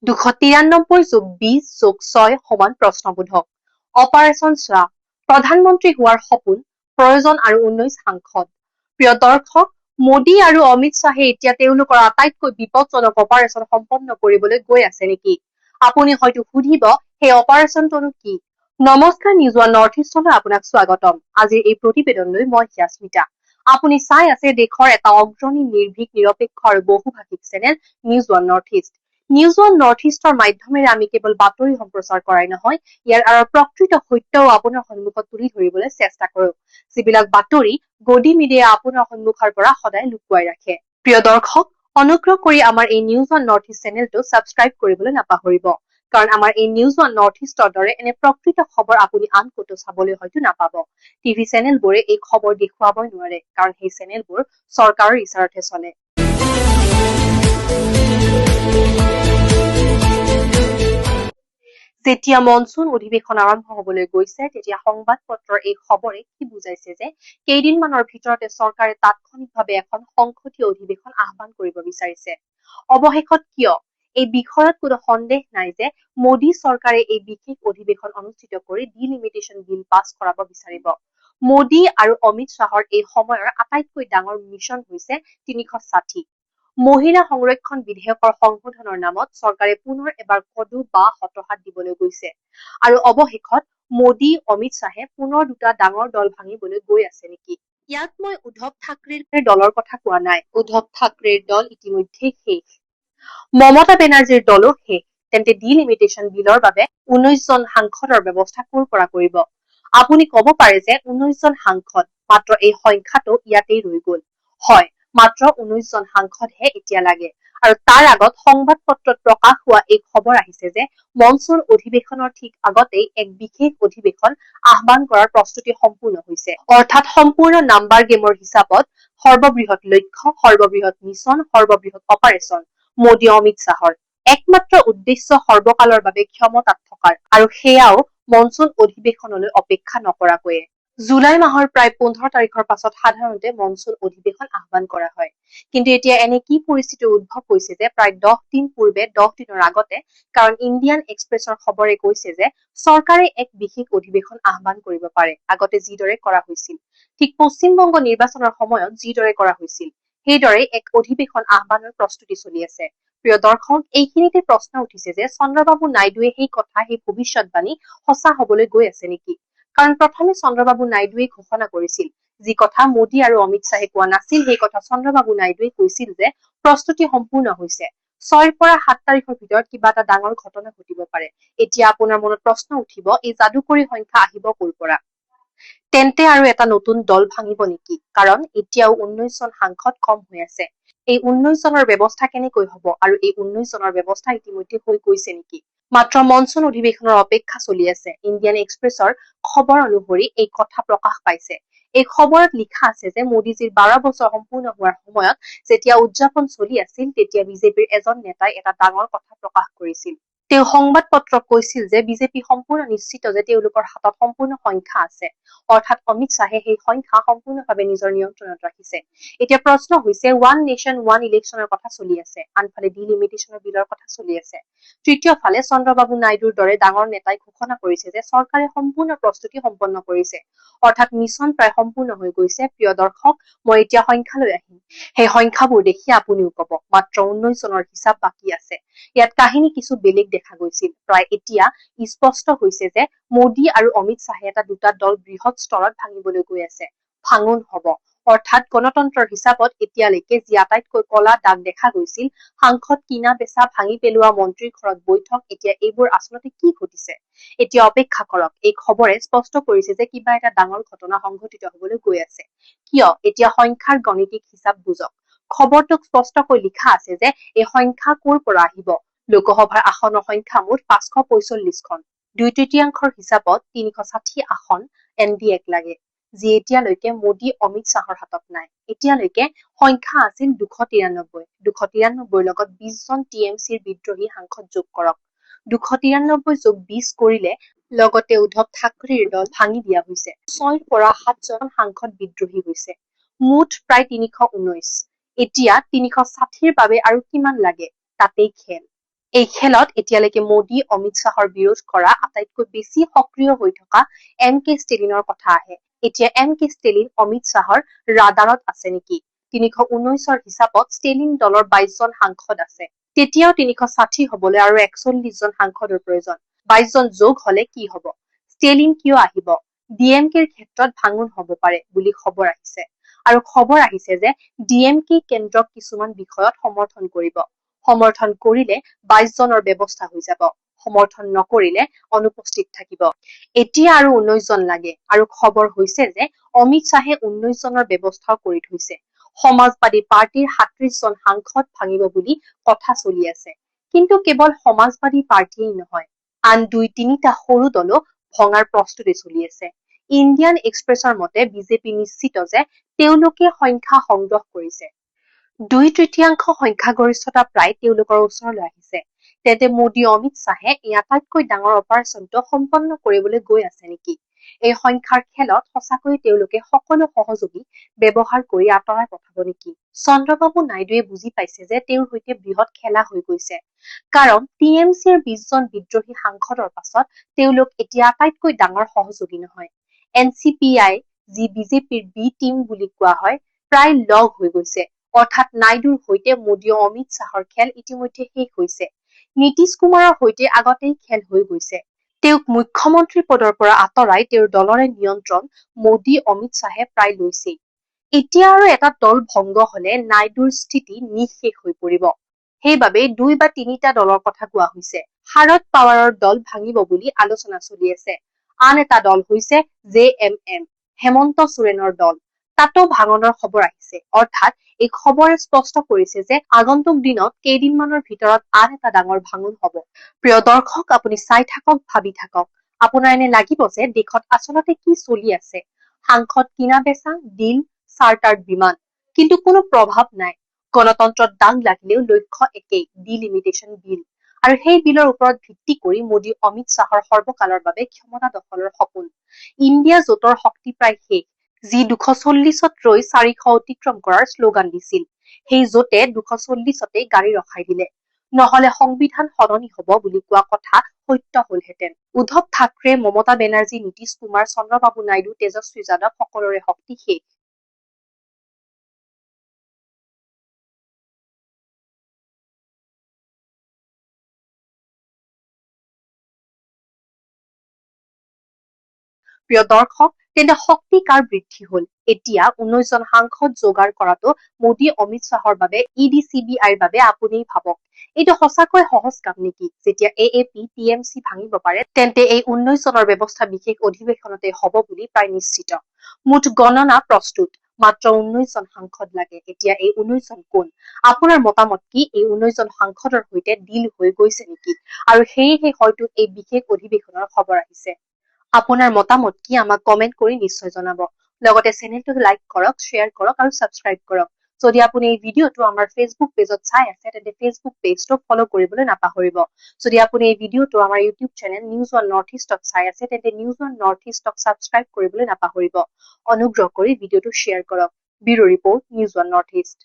293+20+6 সমান প্ৰশ্নবোধক। অপাৰেচন শ্বাহ, প্ৰধানমন্ত্ৰী হোৱাৰ সপোন, প্ৰয়োজন আৰু 19 সাংসদ। প্ৰিয় দৰ্শক, মোদী আৰু অমিত শ্বাহে এতিয়া তেওঁলোকৰ আটাইতকৈ বিপদজনক অপাৰেচন সম্পন্ন কৰিবলৈ গৈ আছে নেকি? আপুনি হয়তো সুধিব, সেই অপাৰেচনটোনো কি? নমস্কাৰ, নিউজ ওৱান নৰ্থ ইষ্টলৈ আপোনাক স্বাগতম। আজিৰ এই প্ৰতিবেদনলৈ মই স্মিতা। আপুনি চাই আছে দেশৰ এটা অগ্ৰণী, নিৰ্ভীক, নিৰপেক্ষ আৰু বহুভাষিক channel news one north east. News one north ইষ্টৰ মাধ্যমেৰে আমি কেৱল বাতৰি সম্প্ৰচাৰ কৰাই নহয়, ইয়াৰ আৰু প্ৰকৃত সত্যও আপোনাৰ সন্মুখত তুলি ধৰিবলৈ চেষ্টা কৰো, যিবিলাক বাতৰি গদি মিডিয়াই আপোনাৰ সন্মুখৰ পৰা সদায় লুকুৱাই ৰাখে। প্ৰিয় দৰ্শক, অনুগ্ৰহ কৰি আমাৰ এই নিউজ ওৱান নৰ্থ ইষ্ট চেনেলটো ছাবস্ক্ৰাইব কৰিবলৈ নাপাহৰিব, কাৰণ আমাৰ এই নিউজ ওৱান নৰ্থ ইষ্টৰ দৰে এনে প্ৰকৃত খবৰ আপুনি আন ক'তো চাবলৈ হয়তো নাপাব। টিভি চেনেলবোৰে এই খবৰ দেখুৱাবই নোৱাৰে, কাৰণ সেই চেনেলবোৰ চৰকাৰৰ ইচাৰতহে চলে। যেতিয়া মনচুন অধিৱেশন আৰম্ভ হবলৈ গৈছে, তেতিয়া সংবাদ পত্ৰৰ এই খবৰে কি বুজাইছে যে কেইদিনমানৰ ভিতৰতে চৰকাৰে তাৎক্ষণিকভাৱে এখন সংসদীয় অধিৱেশন আহ্বান কৰিব বিচাৰিছে। অৱশেষত কিয়? এই বিষয়ত কোনো সন্দেহ নাই যে মোদী চৰকাৰে এই বিশেষ অধিৱেশন অনুষ্ঠিত কৰি ডিলিমিটেশ্যন বিল পাছ কৰাব বিচাৰিব। মোদী আৰু অমিত শ্বাহৰ এই সময়ৰ আটাইতকৈ ডাঙৰ মিছন হৈছে ৩৬০। মহিলা সংৰক্ষণ বিধেয়কৰ সংশোধনৰ নামত চৰকাৰে পুনৰ এবাৰ কদু বা হতহাত দিবলৈ গৈছে, আৰু অৱশেষত মোদী অমিত শ্বাহে পুনৰ দুটা ডাঙৰ দল ভাঙিবলৈ গৈ আছে নেকি? ইয়াত মই উদ্ধৱ ঠাকৰেৰ দলৰ কথা কোৱা নাই। উদ্ধৱ ঠাকৰেৰ দল ইতিমধ্যেই শেষ। মমতা বেনাৰ্জীৰ দলো শেষ। তেন্তে ডিলিমিটেশ্যন বিলৰ বাবে 19 জন সাংসদৰ ব্যৱস্থা ক'ৰ পৰা কৰিব? আপুনি ক'ব পাৰে যে 19 জন সাংসদ, মাত্ৰ এই সংখ্যাটো ইয়াতেই ৰৈ গ'ল। হয়, মাত্ৰ 19 জন সাংসদহে এতিয়া লাগে। আৰু তাৰ আগত সংবাদ পত্ৰত প্ৰকাশ হোৱা এই খবৰ আহিছে যে মনচুন অধিৱেশনৰ ঠিক আগতেই এক বিশেষ অধিৱেশন আহ্বান কৰাৰ প্ৰস্তুতি সম্পূৰ্ণ হৈছে। অৰ্থাৎ সম্পূৰ্ণ নাম্বাৰ গেমৰ হিচাপত সৰ্ববৃহৎ লক্ষ্য, সৰ্ববৃহৎ মিছন, সৰ্ববৃহৎ অপাৰেচন মোদী অমিত শ্বাহৰ একমাত্ৰ উদ্দেশ্য সৰ্বকালৰ বাবে ক্ষমতাত থকাৰ, আৰু সেয়াও মনচুন অধিৱেশনলৈ অপেক্ষা নকৰাকৈয়ে। জুলাই মাহৰ প্ৰায় 15 তাৰিখৰ পাছত সাধাৰণতে মনচুন অধিৱেশন আহ্বান কৰা হয়। কিন্তু এতিয়া এনে কি পৰিস্থিতিৰ উদ্ভৱ হৈছে যে প্ৰায় 10 দিন পূৰ্বে, 10 দিনৰ আগতে, কাৰণ ইণ্ডিয়ান এক্সপ্ৰেছৰ খবৰে কৈছে যে চৰকাৰে এক বিশেষ অধিৱেশন আহ্বান কৰিব পাৰে, আগতে যিদৰে কৰা হৈছিল। ঠিক পশ্চিমবংগ নিৰ্বাচনৰ সময়ত যিদৰে কৰা হৈছিল, সেইদৰে এক অধিৱেশন আহ্বানৰ প্ৰস্তুতি চলি আছে। প্ৰিয় দৰ্শক, এইখিনিতে প্ৰশ্ন উঠিছে যে চন্দ্ৰবাবু নাইডুৱে সেই কথা, সেই ভৱিষ্যৎবাণী সঁচা হবলৈ গৈ আছে নেকি? কাৰণ প্ৰথমে চন্দ্ৰবাবু নাইডুৱে ঘোষণা কৰিছিল, যি কথা মোদী আৰু অমিত শ্বাহে কোৱা নাছিল, সেই কথা চন্দ্ৰবাবু নাইডুৱে কৈছিল যে প্ৰস্তুতি সম্পূৰ্ণ হৈছে। 6ৰ পৰা 7 তাৰিখৰ ভিতৰত কিবা এটা ডাঙৰ ঘটনা ঘটিব পাৰে। এতিয়া আপোনাৰ মনত প্ৰশ্ন উঠিব, এই যাদুকৰী সংখ্যা আহিব ক'ৰ পৰা? তেন্তে আৰু এটা নতুন দল ভাঙিব নেকি? কাৰণ এতিয়াও 19 জন সাংসদ কম হৈ আছে। এই 19 জনৰ ব্যৱস্থা কেনেকৈ হ'ব, আৰু এই 19 জনৰ ব্যৱস্থা ইতিমধ্যে হৈ গৈছে নেকি? মাত্ৰ মনচুন অধিৱেশনৰ অপেক্ষা চলি আছে। ইণ্ডিয়ান এক্সপ্ৰেছৰ খবৰ অনুসৰি এই কথা প্ৰকাশ পাইছে। এই খবৰত লিখা আছে যে মোদীজীৰ 12 বছৰ সম্পূৰ্ণ হোৱাৰ সময়ত যেতিয়া উদযাপন চলি আছিল, তেতিয়া বিজেপিৰ এজন নেতাই এটা ডাঙৰ কথা প্ৰকাশ কৰিছিল। তেওঁ সংবাদ পত্ৰক কৈছিল যে বিজেপি সম্পূৰ্ণ নিশ্চিত যে তেওঁলোকৰ হাতত সম্পূৰ্ণ সংখ্যা আছে, অৰ্থাৎ অমিত শ্বাহে সেই সংখ্যা সম্পূৰ্ণভাৱে নিজৰ নিয়ন্ত্ৰণত ৰাখিছে। এতিয়া প্ৰশ্ন হৈছে, ওৱান নেশ্যন ওৱান ইলেকশ্যনৰ কথা চলি আছে, আনফালে ডিলিমিটেশ্যনৰ বিলৰ কথা চলি আছে। তৃতীয় ফালে চন্দ্ৰবাবু নাইডুৰ দৰে ডাঙৰ নেতাই ঘোষণা কৰিছে যে চৰকাৰে সম্পূৰ্ণ প্ৰস্তুতি সম্পন্ন কৰিছে, অৰ্থাৎ মিছন প্ৰায় সম্পূৰ্ণ হৈ গৈছে। প্ৰিয় দৰ্শক, মই এতিয়া সংখ্যালৈ আহিম। সেই সংখ্যাবোৰ দেখি আপুনিও ক'ব, মাত্ৰ 19 জনৰ হিচাপ বাকী আছে। ইয়াত কাহিনী কিছু বেলেগ দেখা গৈছিল। প্ৰায় এতিয়া স্পষ্ট হৈছে যে মোদী আৰু অমিত শ্বাহে এটা দুটা দল বৃহৎ স্তৰত ভাঙিবলৈ গৈ আছে। ভাঙোন হ'ব, অৰ্থাৎ গণতন্ত্ৰৰ হিচাপত এতিয়ালৈকে যি আটাইতকৈ কলা দাগ দেখা গৈছিল, সাংসদ কিনা বেচা, ভাঙি পেলোৱা, মন্ত্ৰীৰ ঘৰত বৈঠক, এতিয়া এইবোৰ আচলতে কি ঘটিছে? এতিয়া অপেক্ষা কৰক। এই খবৰে স্পষ্ট কৰিছে যে কিবা এটা ডাঙৰ ঘটনা সংঘটিত হবলৈ গৈ আছে। কিয়? এতিয়া সংখ্যাৰ গণিতিক হিচাপ বুজক। খবৰটোক স্পষ্টকৈ লিখা আছে যে এই সংখ্যা ক'ৰ পৰা আহিব। লোকসভাৰ আসনৰ সংখ্যা মুঠ 545খন। 2/3 হিচাপত 360 আসন NDAক লাগে, যি এতিয়ালৈকে মোদী অমিত শ্বাহৰ হাতত নাই। এতিয়ালৈকে সংখ্যা আছিল 293। 293ৰ লগত 20 জন TMCৰ বিদ্ৰোহী সাংসদ যোগ কৰক। 293 যোগ 20 কৰিলে লগতে উদ্ধৱ ঠাকৰেৰ দল ভাঙি দিয়া হৈছে। 6ৰ পৰা 7 জন সাংসদ বিদ্ৰোহী হৈছে। মুঠ প্ৰায় 319। এতিয়া 360ৰ বাবে আৰু কিমান লাগে, তাতেই খেল। এই খেলত এতিয়ালৈকে মোদী অমিত শ্বাহৰ বিৰোধ কৰা আটাইতকৈ বেছি সক্ৰিয় হৈ থকা এম কে ষ্টেলিনৰ কথা আহে। এতিয়া এম কে ষ্টেলিন অমিত শ্বাহৰ ৰাডাৰত আছে নেকি? ৩১৯ৰ হিচাপত ষ্টেলিন দলৰ ২২ জন সাংসদ আছে। তেতিয়াও ৩৬০ হবলৈ আৰু ৪১ জন সাংসদৰ প্ৰয়োজন। ২২ জন যোগ হলে কি হব? ষ্টেলিন কিয় আহিব? ডিএমকেৰ ক্ষেত্ৰত ভাঙোন হব পাৰে বুলি খবৰ আহিছে। আৰু খবৰ আহিছে যে ডিএমকে কেন্দ্ৰক কিছুমান বিষয়ত সমৰ্থন কৰিব। সমৰ্থন কৰিলে ২২ জনৰ ব্যৱস্থা হৈ যাব। সমৰ্থন নকৰিলে অনুপস্থিত থাকিব। এতিয়া আৰু ১৯ জন লাগে আৰু খবৰ হৈছে যে অমিত শ্বাহে ১৯ জনৰ ব্যৱস্থাও কৰি থৈছে। সমাজবাদী পাৰ্টিৰ ৩৭ জন সাংসদ ভাঙিব বুলি কথা চলি আছে। কিন্তু কেৱল সমাজবাদী পাৰ্টিয়েই নহয়, আন ২-৩টা সৰু দলো ভঙাৰ প্ৰস্তুতি চলি আছে। ইণ্ডিয়ান এক্সপ্ৰেছৰ মতে বিজেপি নিশ্চিত যে তেওঁলোকে সংখ্যা সংগ্ৰহ কৰিছে। ২/৩ সংখ্যাগৰিষ্ঠতা প্ৰায় তেওঁলোকৰ ওচৰলৈ আহিছে। তেন্তে মোদী অমিত শ্বাহে এই আটাইতকৈ ডাঙৰ অপাৰেচনটো সম্পন্ন কৰিবলৈ গৈ আছে নেকি? এই সংখ্যাৰ খেলত সঁচাকৈয়ে তেওঁলোকে সকলো সহযোগী ব্যৱহাৰ কৰি আঁতৰাই পঠাব নেকি? চন্দ্ৰবাবু নাইডুৱে বুজি পাইছে যে তেওঁৰ সৈতে বৃহৎ খেলা হৈ গৈছে। কাৰণ টিএমচিৰ ২০ জন বিদ্ৰোহী সাংসদৰ পাছত তেওঁলোক এতিয়া আটাইতকৈ ডাঙৰ সহযোগী নহয়। এনচিপিআই, যি বিজেপিৰ বি টিম বুলি কোৱা হয়, প্ৰায় লগ হৈ গৈছে। অৰ্থাৎ নাইডুৰ সৈতে মোদী অমিত শ্বাহৰ খেল ইতিমধ্যে শেষ হৈছে। নীতিশ কুমাৰৰ সৈতে আগতেই খেল হৈ গৈছে। তেওঁক মুখ্যমন্ত্ৰী পদৰ পৰা আঁতৰাই তেওঁৰ দলৰে নিয়ন্ত্ৰণ মোদী অমিত শ্বাহে প্ৰায় লৈছেই। এতিয়া আৰু এটা দল ভংগ হলে নাইডুৰ স্থিতি নিঃশেষ হৈ পৰিব। সেইবাবে ২ বা ৩টা দলৰ কথা কোৱা হৈছে। শাৰদ পাৱাৰৰ দল ভাঙিব বুলি আলোচনা চলি আছে। আন এটা দল হৈছে JMM, হেমন্ত সোৰেনৰ দল। তাতো ভাঙনৰ খবৰ আহিছে। অৰ্থাৎ এই খবৰে স্পষ্ট কৰিছে যে আগন্তুক দিনত কেইদিনমানৰ ভিতৰত আন এটা ডাঙৰ ভাঙন হব। প্ৰিয় দৰ্শক, আপুনি চাই থাকক, ভাবি থাকক। আপোনাৰ এনে লাগিব যে দেশত আচলতে কি চলি আছে? সাংসদ কিনা বেচা, ডিল, চাৰ্টাৰ বিমান, কিন্তু কোনো প্ৰভাৱ নাই। গণতন্ত্ৰত দাগ লাগিলেও লক্ষ্য একেই, ডিলিমিটেশ্যন বিল। আৰু সেই বিলৰ ওপৰত ভিত্তি কৰি মোদী অমিত শ্বাহৰ সৰ্বকালৰ বাবে ক্ষমতা দখলৰ সপোন। ইণ্ডিয়া জোঁটৰ শক্তি প্ৰায় শেষ। যি ২৪০ত ৰৈ ৪০০ অতিক্ৰম কৰাৰ শ্লোগান দিছিল, সেই জোঁটে ২৪০তেই গাড়ী ৰখাই দিলে। নহলে সংবিধান সলনি হব বুলি কোৱা কথা সত্য হলহেঁতেন। উদ্ধৱ ঠাকৰে, মমতা বেনাৰ্জী, নীতিশ কুমাৰ, চন্দ্ৰবাবু নাইডু, তেজস্বী যাদৱ সকলোৰে শক্তি শেষ। প্ৰিয় দৰ্শক, তেন্তে শক্তি কাৰ বৃদ্ধি হল? এতিয়া ১৯ জন সাংসদ যোগাৰ কৰাটো মোদী অমিত শ্বাহৰ বাবে CBIৰ বাবে আপুনিই ভাবক। এইটো সঁচাকৈ সহজ কাম নেকি? যেতিয়া AAP, TMC ভাঙিব পাৰে, তেন্তে এই ১৯ জনৰ ব্যৱস্থা বিশেষ অধিৱেশনতে হব বুলি প্ৰায় নিশ্চিত। মুঠ গণনা প্ৰস্তুত। মাত্ৰ ১৯ জন সাংসদ লাগে। এতিয়া এই ১৯ জন কোন? আপোনাৰ মতামত কি? এই ১৯ জন সাংসদৰ সৈতে ডিল হৈ গৈছে নেকি? আৰু সেয়েহে হয়তো এই বিশেষ অধিৱেশনৰ খবৰ আহিছে। আপোনাৰ মতামত কি আমাক কমেন্ট কৰি নিশ্চয় জনাব। লগতে চেনেলটো লাইক কৰক, শ্বেয়াৰ কৰক আৰু ছাবস্ক্ৰাইব কৰক। যদি আপুনি এই ভিডিঅ'টো আমাৰ ফেচবুক পেজত চাই আছে, তেন্তে ফেচবুক পেজটো ফলো কৰিবলৈ নাপাহৰিব। যদি আপুনি এই ভিডিঅ'টো আমাৰ YouTube channel news one north ইষ্টত চাই আছে, তেন্তে নিউজ ওৱান নৰ্থ ইষ্টক ছাবস্ক্ৰাইব কৰিবলৈ নাপাহৰিব। অনুগ্ৰহ কৰি ভিডিঅ'টো শ্বেয়াৰ কৰক। Bureau' report, news one north east.